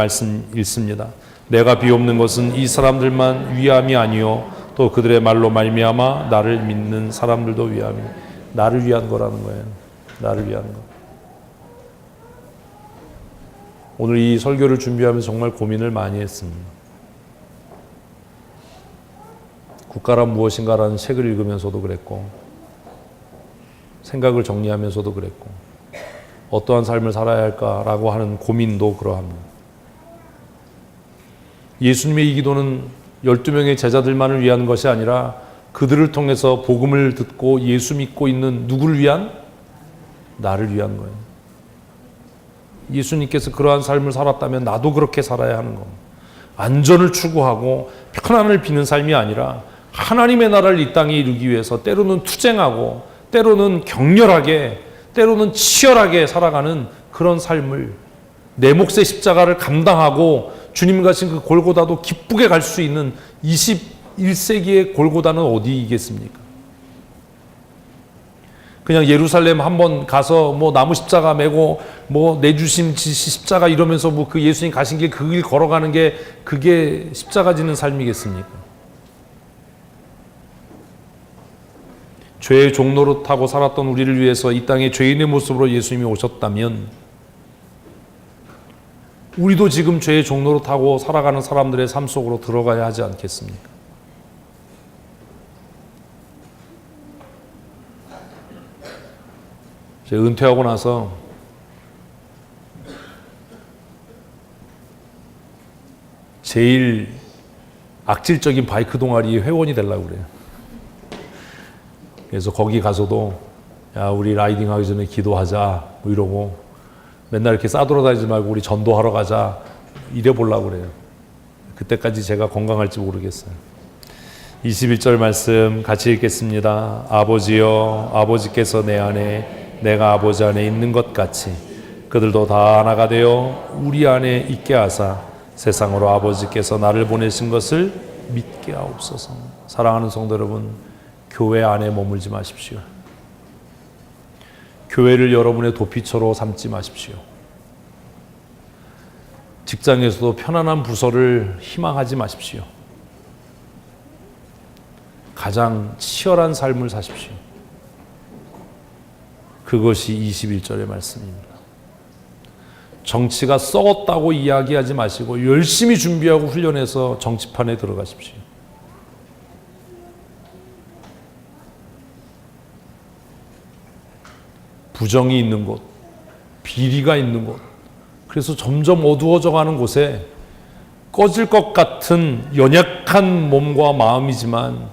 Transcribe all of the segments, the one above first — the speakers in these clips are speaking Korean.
말씀 읽습니다. 내가 비옵는 것은 이 사람들만 위함이 아니요 또 그들의 말로 말미암아 나를 믿는 사람들도 위함이. 나를 위한 거라는 거예요. 나를 위한 거. 오늘 이 설교를 준비하면서 정말 고민을 많이 했습니다. 국가란 무엇인가라는 책을 읽으면서도 그랬고, 생각을 정리하면서도 그랬고, 어떠한 삶을 살아야 할까라고 하는 고민도 그러합니다. 예수님의 이 기도는 12명의 제자들만을 위한 것이 아니라 그들을 통해서 복음을 듣고 예수 믿고 있는 누구를 위한? 나를 위한 거예요. 예수님께서 그러한 삶을 살았다면 나도 그렇게 살아야 하는 겁니다. 안전을 추구하고 편안을 비는 삶이 아니라 하나님의 나라를 이 땅에 이루기 위해서 때로는 투쟁하고 때로는 격렬하게 때로는 치열하게 살아가는 그런 삶을, 내 몫의 십자가를 감당하고 주님 가신 그 골고다도 기쁘게 갈 수 있는 21세기의 골고다는 어디이겠습니까? 그냥 예루살렘 한번 가서 뭐 나무 십자가 메고 뭐 내주심 십자가 이러면서 뭐 그 예수님 가신 길 그 길 걸어가는 게 그게 십자가 지는 삶이겠습니까? 죄의 종로로 타고 살았던 우리를 위해서 이 땅에 죄인의 모습으로 예수님이 오셨다면 우리도 지금 죄의 종로로 타고 살아가는 사람들의 삶 속으로 들어가야 하지 않겠습니까? 제가 은퇴하고 나서 제일 악질적인 바이크 동아리 회원이 되려고 그래요. 그래서 거기 가서도 야 우리 라이딩 하기 전에 기도하자 뭐 이러고 맨날 이렇게 싸돌아다니지 말고 우리 전도하러 가자 이래 보려고 그래요. 그때까지 제가 건강할지 모르겠어요. 21절 말씀 같이 읽겠습니다. 아버지여 아버지께서 내 안에 내가 아버지 안에 있는 것 같이 그들도 다 하나가 되어 우리 안에 있게 하사 세상으로 아버지께서 나를 보내신 것을 믿게 하옵소서. 사랑하는 성도 여러분, 교회 안에 머물지 마십시오. 교회를 여러분의 도피처로 삼지 마십시오. 직장에서도 편안한 부서를 희망하지 마십시오. 가장 치열한 삶을 사십시오. 그것이 21절의 말씀입니다. 정치가 썩었다고 이야기하지 마시고 열심히 준비하고 훈련해서 정치판에 들어가십시오. 부정이 있는 곳, 비리가 있는 곳, 그래서 점점 어두워져 가는 곳에 꺼질 것 같은 연약한 몸과 마음이지만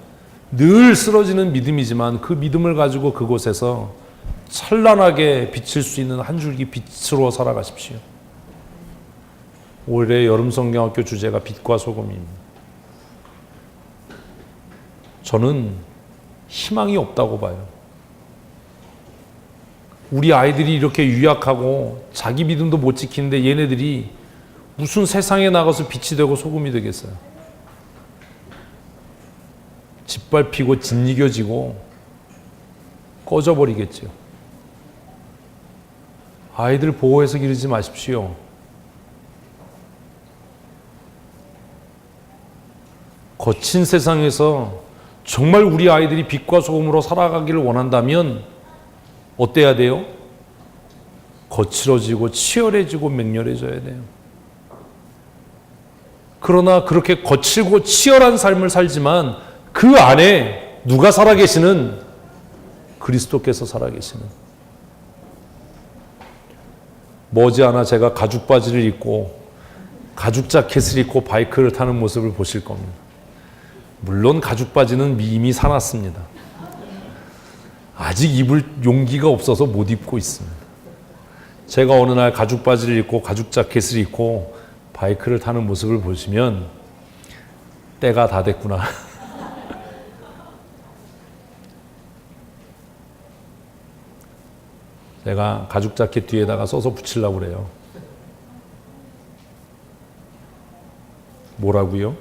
늘 쓰러지는 믿음이지만 그 믿음을 가지고 그곳에서 찬란하게 비칠 수 있는 한 줄기 빛으로 살아가십시오. 올해 여름성경학교 주제가 빛과 소금입니다. 저는 희망이 없다고 봐요. 우리 아이들이 이렇게 유약하고 자기 믿음도 못 지키는데 얘네들이 무슨 세상에 나가서 빛이 되고 소금이 되겠어요. 짓밟히고 짓이겨지고 꺼져버리겠죠. 아이들 보호해서 기르지 마십시오. 거친 세상에서 정말 우리 아이들이 빛과 소금으로 살아가기를 원한다면 어때야 돼요? 거칠어지고 치열해지고 맹렬해져야 돼요. 그러나 그렇게 거칠고 치열한 삶을 살지만 그 안에 누가 살아계시는? 그리스도께서 살아계시는. 머지않아 제가 가죽 바지를 입고 가죽 자켓을 입고 바이크를 타는 모습을 보실 겁니다. 물론 가죽 바지는 이미 사놨습니다. 아직 입을 용기가 없어서 못 입고 있습니다. 제가 어느 날 가죽 바지를 입고 가죽 자켓을 입고 바이크를 타는 모습을 보시면 때가 다 됐구나. 제가 가죽 자켓 뒤에다가 써서 붙이려고 그래요. 뭐라고요?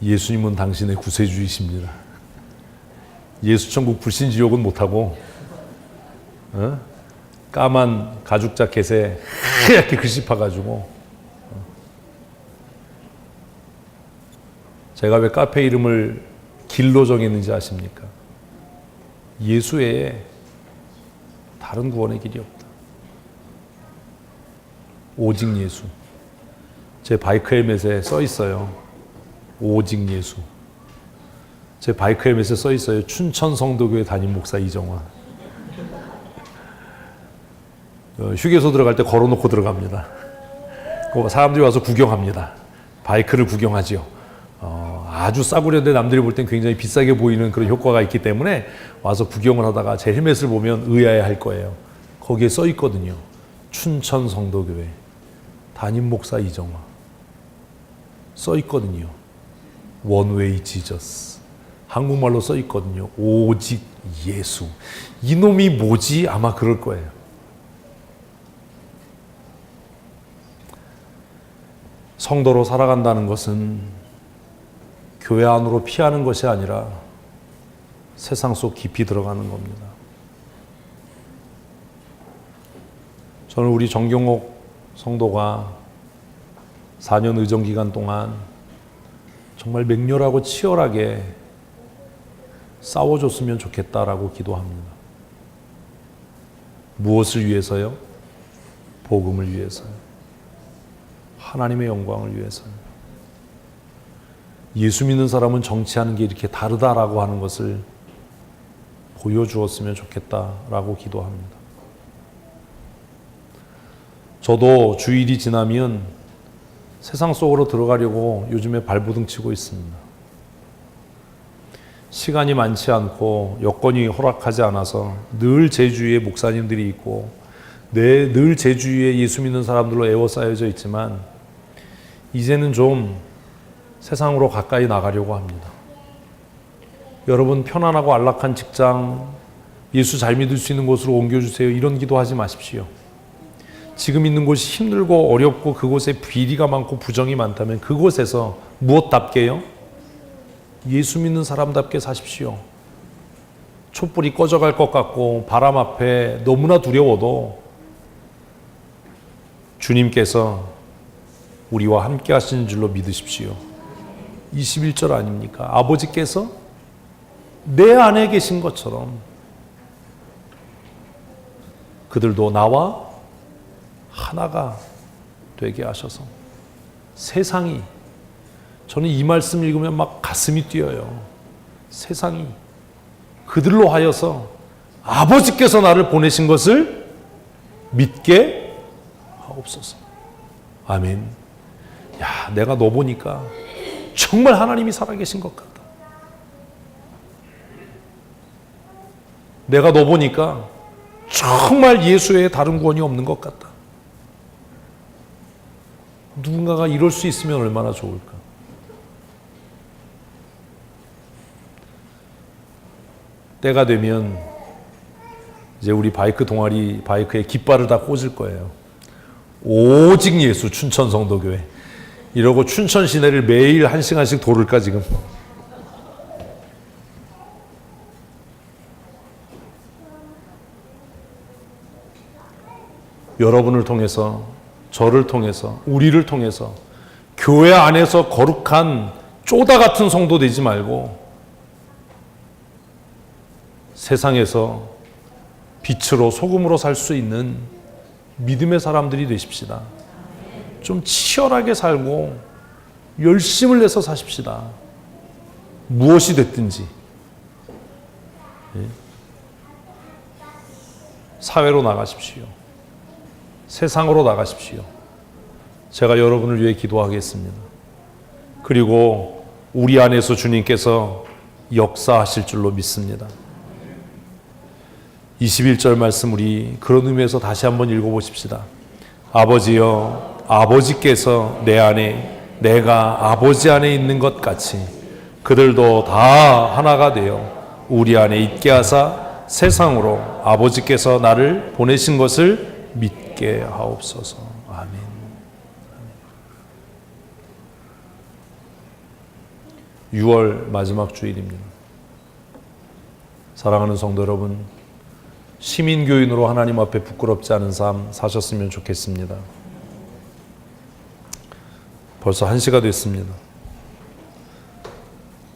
예수님은 당신의 구세주이십니다. 예수 천국 불신 지옥은 못하고 까만 가죽 자켓에 하얗게 글씨 파가지고, 제가 왜 카페 이름을 길로 정했는지 아십니까? 예수 외에 다른 구원의 길이 없다. 오직 예수. 제 바이크 헬멧에 써 있어요. 오직 예수. 제 바이크 헬멧에 써 있어요. 춘천 성도교회 담임 목사 이정화. 휴게소 들어갈 때 걸어놓고 들어갑니다. 사람들이 와서 구경합니다. 바이크를 구경하지요. 아주 싸구려인데 남들이 볼 땐 굉장히 비싸게 보이는 그런 효과가 있기 때문에 와서 구경을 하다가 제 헬멧을 보면 의아해 할 거예요. 거기에 써 있거든요. 춘천 성도교회 담임 목사 이정화. 써 있거든요. 원웨이 지저스. 한국말로 써 있거든요. 오직 예수. 이놈이 뭐지? 아마 그럴 거예요. 성도로 살아간다는 것은 교회 안으로 피하는 것이 아니라 세상 속 깊이 들어가는 겁니다. 저는 우리 정경옥 성도가 4년 의정 기간 동안 정말 맹렬하고 치열하게 싸워줬으면 좋겠다라고 기도합니다. 무엇을 위해서요? 복음을 위해서요. 하나님의 영광을 위해서요. 예수 믿는 사람은 정치하는 게 이렇게 다르다라고 하는 것을 보여주었으면 좋겠다라고 기도합니다. 저도 주일이 지나면 세상 속으로 들어가려고 요즘에 발버둥 치고 있습니다. 시간이 많지 않고 여건이 허락하지 않아서 늘 제 주위에 목사님들이 있고 늘 제 주위에 예수 믿는 사람들로 에워싸여져 있지만 이제는 좀 세상으로 가까이 나가려고 합니다. 여러분 편안하고 안락한 직장, 예수 잘 믿을 수 있는 곳으로 옮겨주세요. 이런 기도하지 마십시오. 지금 있는 곳이 힘들고 어렵고 그곳에 비리가 많고 부정이 많다면 그곳에서 무엇답게요? 예수 믿는 사람답게 사십시오. 촛불이 꺼져갈 것 같고 바람 앞에 너무나 두려워도 주님께서 우리와 함께 하시는 줄로 믿으십시오. 21절 아닙니까? 아버지께서 내 안에 계신 것처럼 그들도 나와 하나가 되게 하셔서 세상이, 저는 이 말씀 읽으면 막 가슴이 뛰어요. 세상이 그들로 하여서 아버지께서 나를 보내신 것을 믿게 하옵소서. 아멘. 야, 내가 너 보니까 정말 하나님이 살아계신 것 같다. 내가 너 보니까 정말 예수 외에 다른 구원이 없는 것 같다. 누군가가 이럴 수 있으면 얼마나 좋을까. 때가 되면 이제 우리 바이크 동아리 바이크에 깃발을 다 꽂을 거예요. 오직 예수 춘천 성도교회. 이러고 춘천 시내를 매일 1시간씩 돌을까 지금. 여러분을 통해서, 저를 통해서, 우리를 통해서 교회 안에서 거룩한 쪼다 같은 성도 되지 말고 세상에서 빛으로 소금으로 살 수 있는 믿음의 사람들이 되십시다. 좀 치열하게 살고 열심을 내서 사십시다. 무엇이 됐든지. 사회로 나가십시오. 세상으로 나가십시오. 제가 여러분을 위해 기도하겠습니다. 그리고 우리 안에서 주님께서 역사하실 줄로 믿습니다. 21절 말씀 우리 그런 의미에서 다시 한번 읽어보십시다. 아버지여, 아버지께서 내 안에, 내가 아버지 안에 있는 것 같이 그들도 다 하나가 되어 우리 안에 있게 하사 세상으로 아버지께서 나를 보내신 것을 믿게 하옵소서. 아멘. 6월 마지막 주일입니다. 사랑하는 성도 여러분, 시민교인으로 하나님 앞에 부끄럽지 않은 삶 사셨으면 좋겠습니다. 벌써 1시가 됐습니다.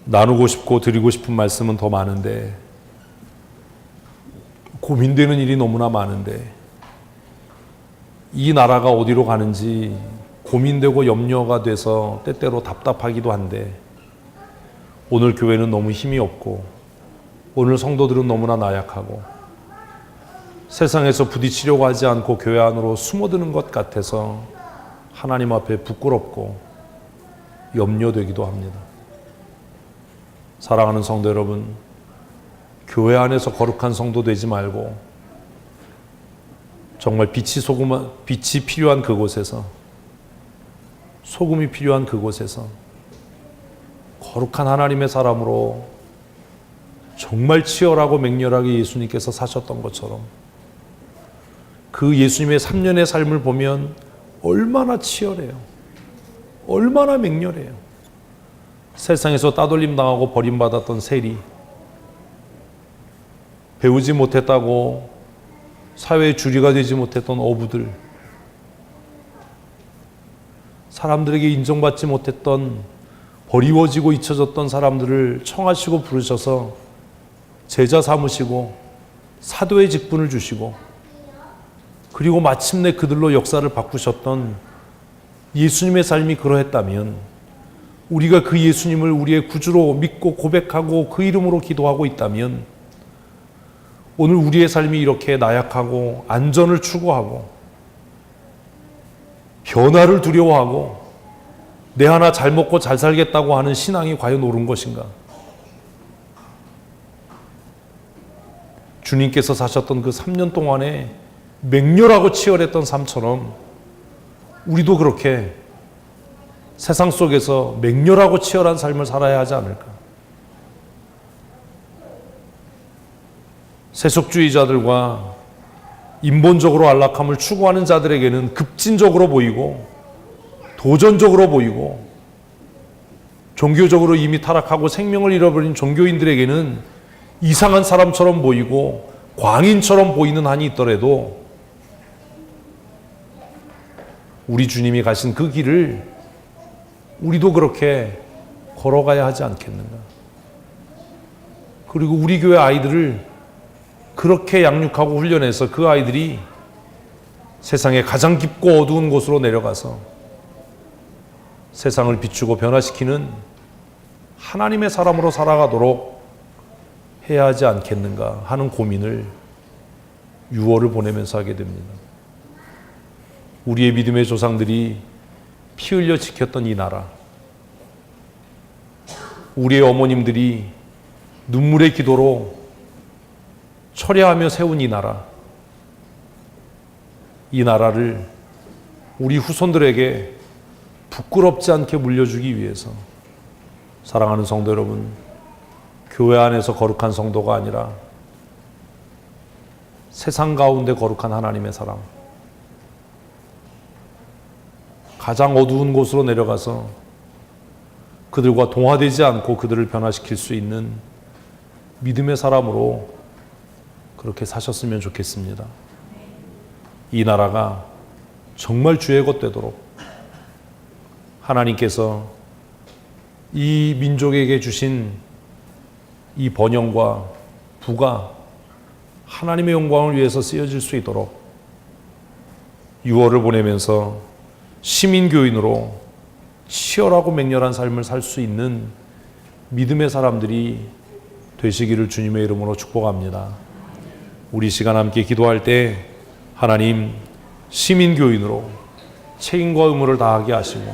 나누고 싶고 드리고 싶은 말씀은 더 많은데, 고민되는 일이 너무나 많은데, 이 나라가 어디로 가는지 고민되고 염려가 돼서 때때로 답답하기도 한데, 오늘 교회는 너무 힘이 없고, 오늘 성도들은 너무나 나약하고, 세상에서 부딪히려고 하지 않고 교회 안으로 숨어드는 것 같아서 하나님 앞에 부끄럽고 염려되기도 합니다. 사랑하는 성도 여러분, 교회 안에서 거룩한 성도 되지 말고 정말 빛이 필요한 그곳에서, 소금이 필요한 그곳에서 거룩한 하나님의 사람으로 정말 치열하고 맹렬하게 예수님께서 사셨던 것처럼, 그 예수님의 3년의 삶을 보면 얼마나 치열해요. 얼마나 맹렬해요. 세상에서 따돌림 당하고 버림받았던 세리, 배우지 못했다고 사회의 주류가 되지 못했던 어부들, 사람들에게 인정받지 못했던, 버리워지고 잊혀졌던 사람들을 청하시고 부르셔서 제자 삼으시고 사도의 직분을 주시고, 그리고 마침내 그들로 역사를 바꾸셨던 예수님의 삶이 그러했다면, 우리가 그 예수님을 우리의 구주로 믿고 고백하고 그 이름으로 기도하고 있다면, 오늘 우리의 삶이 이렇게 나약하고 안전을 추구하고 변화를 두려워하고 내 하나 잘 먹고 잘 살겠다고 하는 신앙이 과연 옳은 것인가? 주님께서 사셨던 그 3년 동안에 맹렬하고 치열했던 삶처럼 우리도 그렇게 세상 속에서 맹렬하고 치열한 삶을 살아야 하지 않을까? 세속주의자들과 인본적으로 안락함을 추구하는 자들에게는 급진적으로 보이고 도전적으로 보이고, 종교적으로 이미 타락하고 생명을 잃어버린 종교인들에게는 이상한 사람처럼 보이고 광인처럼 보이는 한이 있더라도, 우리 주님이 가신 그 길을 우리도 그렇게 걸어가야 하지 않겠는가? 그리고 우리 교회 아이들을 그렇게 양육하고 훈련해서 그 아이들이 세상의 가장 깊고 어두운 곳으로 내려가서 세상을 비추고 변화시키는 하나님의 사람으로 살아가도록 해야 하지 않겠는가 하는 고민을 6월을 보내면서 하게 됩니다. 우리의 믿음의 조상들이 피 흘려 지켰던 이 나라, 우리의 어머님들이 눈물의 기도로 철야하며 세운 이 나라, 이 나라를 우리 후손들에게 부끄럽지 않게 물려주기 위해서, 사랑하는 성도 여러분, 교회 안에서 거룩한 성도가 아니라 세상 가운데 거룩한 하나님의 사람, 가장 어두운 곳으로 내려가서 그들과 동화되지 않고 그들을 변화시킬 수 있는 믿음의 사람으로 그렇게 사셨으면 좋겠습니다. 이 나라가 정말 주의 것 되도록 하나님께서 이 민족에게 주신 이 번영과 부가 하나님의 영광을 위해서 쓰여질 수 있도록 6월을 보내면서 시민교인으로 치열하고 맹렬한 삶을 살 수 있는 믿음의 사람들이 되시기를 주님의 이름으로 축복합니다. 우리 시간 함께 기도할 때 하나님, 시민교인으로 책임과 의무를 다하게 하시고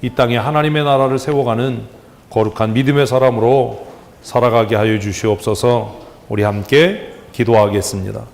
이 땅에 하나님의 나라를 세워가는 거룩한 믿음의 사람으로 살아가게 하여 주시옵소서. 우리 함께 기도하겠습니다.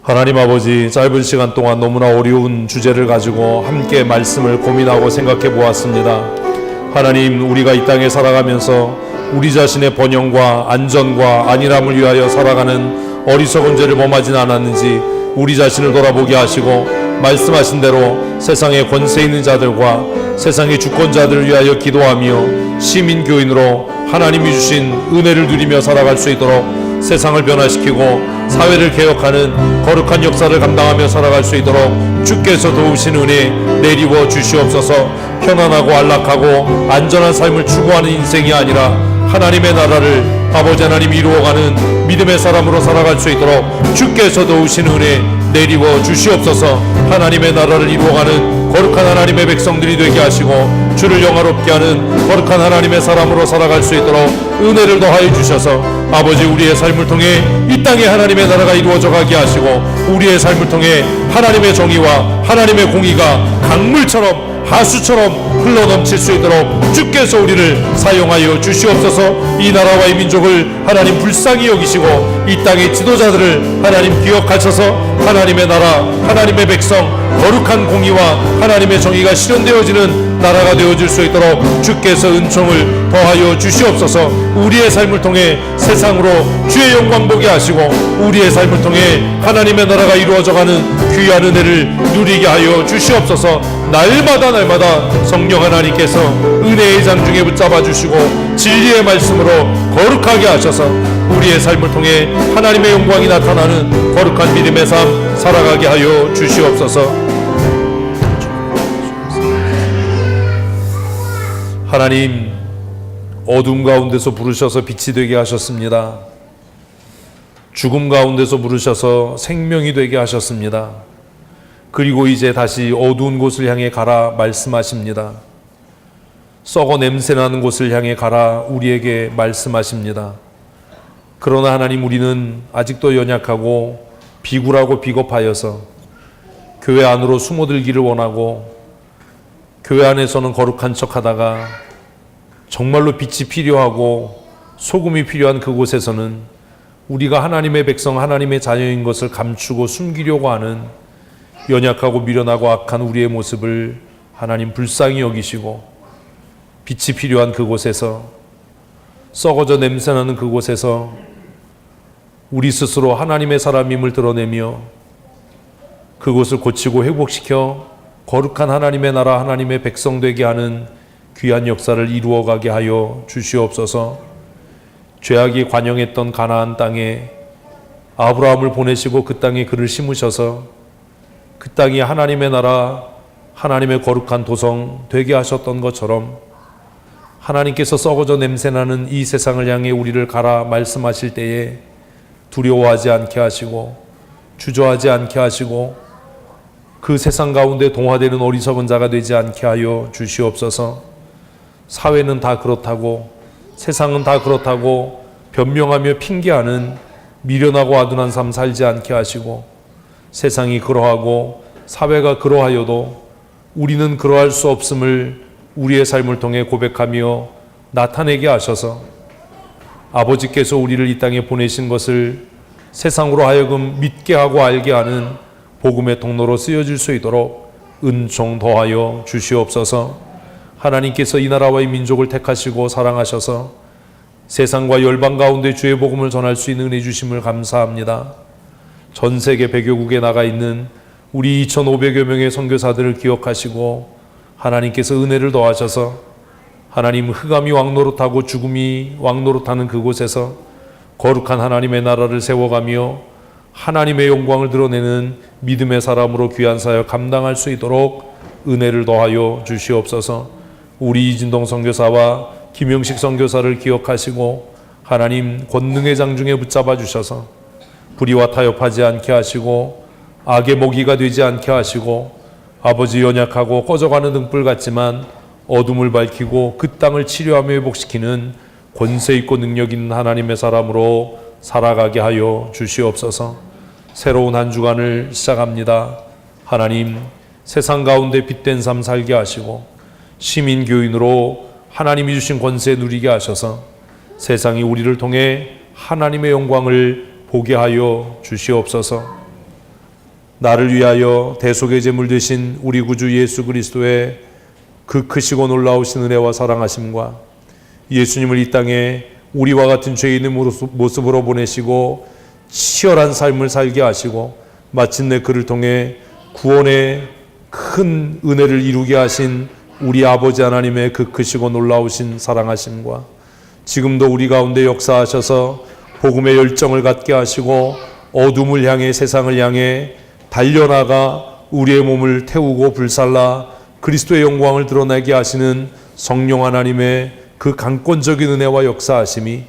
하나님 아버지, 짧은 시간 동안 너무나 어려운 주제를 가지고 함께 말씀을 고민하고 생각해 보았습니다. 하나님, 우리가 이 땅에 살아가면서 우리 자신의 번영과 안전과 안일함을 위하여 살아가는 어리석은 죄를 범하진 않았는지 우리 자신을 돌아보게 하시고, 말씀하신 대로 세상의 권세 있는 자들과 세상의 주권자들을 위하여 기도하며 시민교인으로 하나님이 주신 은혜를 누리며 살아갈 수 있도록 세상을 변화시키고 사회를 개혁하는 거룩한 역사를 감당하며 살아갈 수 있도록 주께서 도우신 은혜 내리워 주시옵소서. 편안하고 안락하고 안전한 삶을 추구하는 인생이 아니라 하나님의 나라를 아버지 하나님 이루어가는 믿음의 사람으로 살아갈 수 있도록 주께서 도우신 은혜 내리워 주시옵소서. 하나님의 나라를 이루어가는 거룩한 하나님의 백성들이 되게 하시고 주를 영화롭게 하는 거룩한 하나님의 사람으로 살아갈 수 있도록 은혜를 더하여 주셔서 아버지 우리의 삶을 통해 이 땅에 하나님의 나라가 이루어져 가게 하시고 우리의 삶을 통해 하나님의 정의와 하나님의 공의가 강물처럼 하수처럼 흘러넘칠 수 있도록 주께서 우리를 사용하여 주시옵소서. 이 나라와 이 민족을 하나님 불쌍히 여기시고 이 땅의 지도자들을 하나님 기억하셔서 하나님의 나라 하나님의 백성 거룩한 공의와 하나님의 정의가 실현되어지는 나라가 되어질 수 있도록 주께서 은총을 더하여 주시옵소서. 우리의 삶을 통해 세상으로 주의 영광 보게 하시고 우리의 삶을 통해 하나님의 나라가 이루어져가는 귀한 은혜를 누리게 하여 주시옵소서. 날마다 성령 하나님께서 은혜의 장중에 붙잡아 주시고 진리의 말씀으로 거룩하게 하셔서 우리의 삶을 통해 하나님의 영광이 나타나는 거룩한 믿음의 삶 살아가게 하여 주시옵소서. 하나님, 어둠 가운데서 부르셔서 빛이 되게 하셨습니다. 죽음 가운데서 부르셔서 생명이 되게 하셨습니다. 그리고 이제 다시 어두운 곳을 향해 가라 말씀하십니다. 썩어 냄새나는 곳을 향해 가라 우리에게 말씀하십니다. 그러나 하나님, 우리는 아직도 연약하고 비굴하고 비겁하여서 교회 안으로 숨어들기를 원하고 교회 안에서는 거룩한 척하다가 정말로 빛이 필요하고 소금이 필요한 그곳에서는 우리가 하나님의 백성 하나님의 자녀인 것을 감추고 숨기려고 하는 연약하고 미련하고 악한 우리의 모습을 하나님 불쌍히 여기시고 빛이 필요한 그곳에서 썩어져 냄새나는 그곳에서 우리 스스로 하나님의 사람임을 드러내며 그곳을 고치고 회복시켜 거룩한 하나님의 나라 하나님의 백성 되게 하는 귀한 역사를 이루어가게 하여 주시옵소서. 죄악이 관영했던 가나안 땅에 아브라함을 보내시고 그 땅에 그를 심으셔서 그 땅이 하나님의 나라 하나님의 거룩한 도성 되게 하셨던 것처럼 하나님께서 썩어져 냄새나는 이 세상을 향해 우리를 가라 말씀하실 때에 두려워하지 않게 하시고 주저하지 않게 하시고 그 세상 가운데 동화되는 어리석은 자가 되지 않게 하여 주시옵소서. 사회는 다 그렇다고 세상은 다 그렇다고 변명하며 핑계하는 미련하고 아둔한 삶 살지 않게 하시고 세상이 그러하고 사회가 그러하여도 우리는 그러할 수 없음을 우리의 삶을 통해 고백하며 나타내게 하셔서 아버지께서 우리를 이 땅에 보내신 것을 세상으로 하여금 믿게 하고 알게 하는 복음의 통로로 쓰여질 수 있도록 은총 더하여 주시옵소서. 하나님께서 이 나라와 이 민족을 택하시고 사랑하셔서 세상과 열방 가운데 주의 복음을 전할 수 있는 은혜 주심을 감사합니다. 전 세계 100여국에 나가 있는 우리 2,500여 명의 선교사들을 기억하시고 하나님께서 은혜를 더하셔서 하나님 흑암이 왕노릇하고 죽음이 왕노릇하는 그곳에서 거룩한 하나님의 나라를 세워가며 하나님의 영광을 드러내는 믿음의 사람으로 귀한 사역 감당할 수 있도록 은혜를 더하여 주시옵소서. 우리 이진동 선교사와 김영식 선교사를 기억하시고 하나님 권능의 장중에 붙잡아 주셔서 불의와 타협하지 않게 하시고 악의 먹이가 되지 않게 하시고 아버지 연약하고 꺼져가는 등불 같지만 어둠을 밝히고 그 땅을 치료하며 회복시키는 권세 있고 능력 있는 하나님의 사람으로 살아가게 하여 주시옵소서. 새로운 한 주간을 시작합니다. 하나님, 세상 가운데 빛된 삶 살게 하시고 시민 교인으로 하나님이 주신 권세 누리게 하셔서 세상이 우리를 통해 하나님의 영광을 보게 하여 주시옵소서. 나를 위하여 대속의 제물 되신 우리 구주 예수 그리스도의 그 크시고 놀라우신 은혜와 사랑하심과 예수님을 이 땅에 우리와 같은 죄인의 모습으로 보내시고 치열한 삶을 살게 하시고 마침내 그를 통해 구원의 큰 은혜를 이루게 하신 우리 아버지 하나님의 그 크시고 놀라우신 사랑하심과 지금도 우리 가운데 역사하셔서 복음의 열정을 갖게 하시고 어둠을 향해 세상을 향해 달려나가 우리의 몸을 태우고 불살라 그리스도의 영광을 드러내게 하시는 성령 하나님의 그 강권적인 은혜와 역사하심이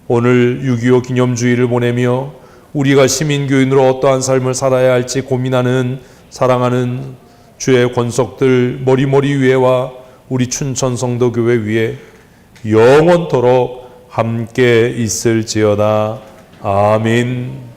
오늘 6.25 기념주의를 보내며 우리가 시민교인으로 어떠한 삶을 살아야 할지 고민하는 사랑하는 주의 권속들 머리머리 위에와 우리 춘천성도교회 위에 영원토록 함께 있을지어다. 아멘.